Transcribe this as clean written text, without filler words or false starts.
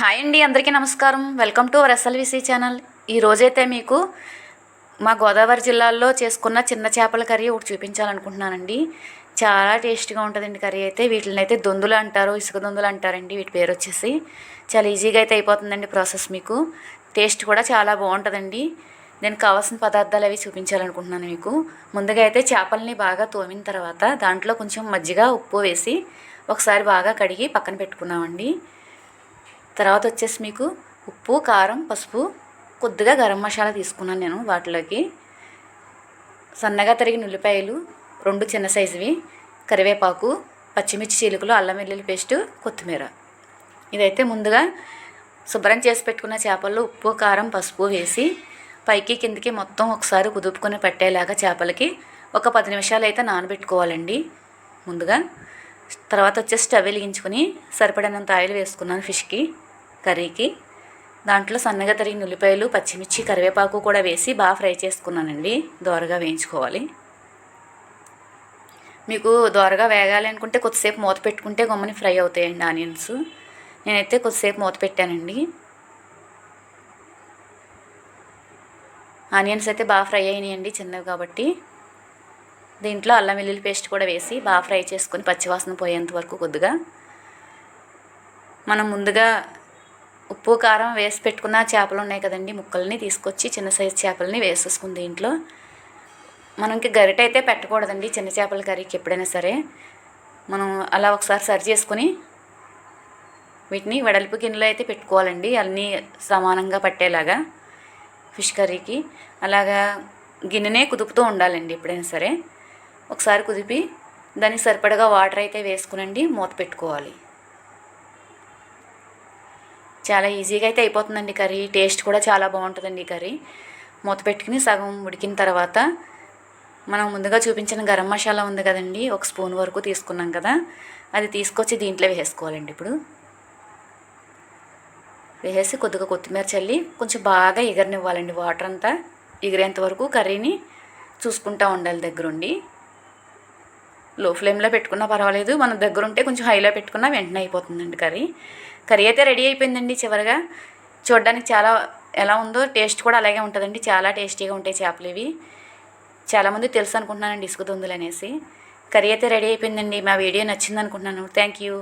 Hi అండి, అందరికీ నమస్కారం. Welcome to our SLVC channel. ఈరోజైతే మీకు మా గోదావరి జిల్లాలో చేసుకున్న చిన్న చేపల కర్రీ ఒకటి చూపించాలనుకుంటున్నానండి. చాలా టేస్ట్గా ఉంటుందండి కర్రీ అయితే. వీటిని అయితే దొందులు అంటారు, ఇసుక దొందులు అంటారండి వీటి పేరు వచ్చేసి. చాలా ఈజీగా అయితే అయిపోతుందండి ప్రాసెస్. మీకు టేస్ట్ కూడా చాలా బాగుంటుందండి. దీనికి కావాల్సిన పదార్థాలు అవి చూపించాలనుకుంటున్నాను మీకు. ముందుగా అయితే చేపల్ని బాగా తోమిన తర్వాత దాంట్లో కొంచెం మజ్జిగ, ఉప్పు వేసి ఒకసారి బాగా కడిగి పక్కన పెట్టుకున్నామండి. తర్వాత వచ్చేసి మీకు ఉప్పు, కారం, పసుపు, కొద్దిగా గరం మసాలా తీసుకున్నాను నేను. వాటిలోకి సన్నగా తరిగిన ఉల్లిపాయలు 2 చిన్న సైజువి, కరివేపాకు, పచ్చిమిర్చి చీలికలు, అల్లం వెల్లుల్లి పేస్టు, కొత్తిమీర. ఇదైతే ముందుగా శుభ్రం చేసి పెట్టుకున్న చేపల్లో ఉప్పు, కారం, పసుపు వేసి పైకి కిందికి మొత్తం ఒకసారి కుదుపుకొని పట్టేలాగా చేపలకి ఒక 10 నిమిషాలు అయితే నానబెట్టుకోవాలండి ముందుగా. తర్వాత వచ్చేసి స్టవ్ వెలిగించుకొని సరిపడినంత ఆయిల్ వేసుకున్నాను ఫిష్కి, కర్రీకి. దాంట్లో సన్నగా తరిగిన ఉల్లిపాయలు, పచ్చిమిర్చి, కరివేపాకు కూడా వేసి బాగా ఫ్రై చేసుకున్నానండి. దోరగా వేయించుకోవాలి. మీకు దోరగా వేగాలి అనుకుంటే కొద్దిసేపు మూత పెట్టుకుంటే గమ్ముని ఫ్రై అవుతాయండి ఆనియన్స్. నేనైతే కొద్దిసేపు మూత పెట్టానండి. ఆనియన్స్ అయితే బాగా ఫ్రై అయినాయండి చిన్నవి కాబట్టి. దీంట్లో అల్లం వెల్లుల్లి పేస్ట్ కూడా వేసి బాగా ఫ్రై చేసుకొని పచ్చివాసన పోయేంత వరకు కొద్దిగా మనం ముందుగా ఉప్పు, కారం వేసి పెట్టుకున్న చేపలు ఉన్నాయి కదండి, ముక్కల్ని తీసుకొచ్చి చిన్న సైజు చేపలని వేసేసుకుని దీంట్లో మనకి గరిట అయితే పెట్టకూడదండి చిన్న చేపల కర్రీకి. ఎప్పుడైనా సరే మనం అలా ఒకసారి సరి చేసుకుని వీటిని వెడల్పు గిన్నెలో అయితే పెట్టుకోవాలండి, అన్నీ సమానంగా పట్టేలాగా ఫిష్ కర్రీకి. అలాగా గిన్నెనే కుదుపుతూ ఉండాలండి ఎప్పుడైనా సరే. ఒకసారి కుదిపి దానికి సరిపడగా వాటర్ అయితే వేసుకునండి మూత పెట్టుకోవాలి. చాలా ఈజీగా అయితే అయిపోతుందండి కర్రీ. టేస్ట్ కూడా చాలా బాగుంటుందండి ఈ కర్రీ. మూత పెట్టుకుని సగం ఉడికిన తర్వాత మనం ముందుగా చూపించిన గరం మసాలా ఉంది కదండి, 1 స్పూన్ వరకు తీసుకున్నాం కదా, అది తీసుకొచ్చి దీంట్లో వేసుకోవాలండి. ఇప్పుడు వేసేసి కొద్దిగా కొత్తిమీర చల్లి కొంచెం బాగా ఎగరనివ్వాలండి. వాటర్ అంతా ఎగిరేంత వరకు కర్రీని చూసుకుంటూ ఉండాలి దగ్గరుండి. లో ఫ్లేమ్లో పెట్టుకున్నా పర్వాలేదు, మన దగ్గర ఉంటే కొంచెం హైలో పెట్టుకున్నా వెంటనే అయిపోతుందండి కర్రీ. కర్రీ అయితే రెడీ అయిపోయిందండి. చివరిగా చూడడానికి చాలా ఎలా ఉందో టేస్ట్ కూడా అలాగే ఉంటుందండి. చాలా టేస్టీగా ఉంటాయి చేపలు ఇవి. చాలామంది తెలుసు అనుకుంటున్నానండి ఇసుక దొందులు అనేసి. కర్రీ అయితే రెడీ అయిపోయిందండి. మా వీడియో నచ్చింది అనుకుంటున్నాను. Thank you.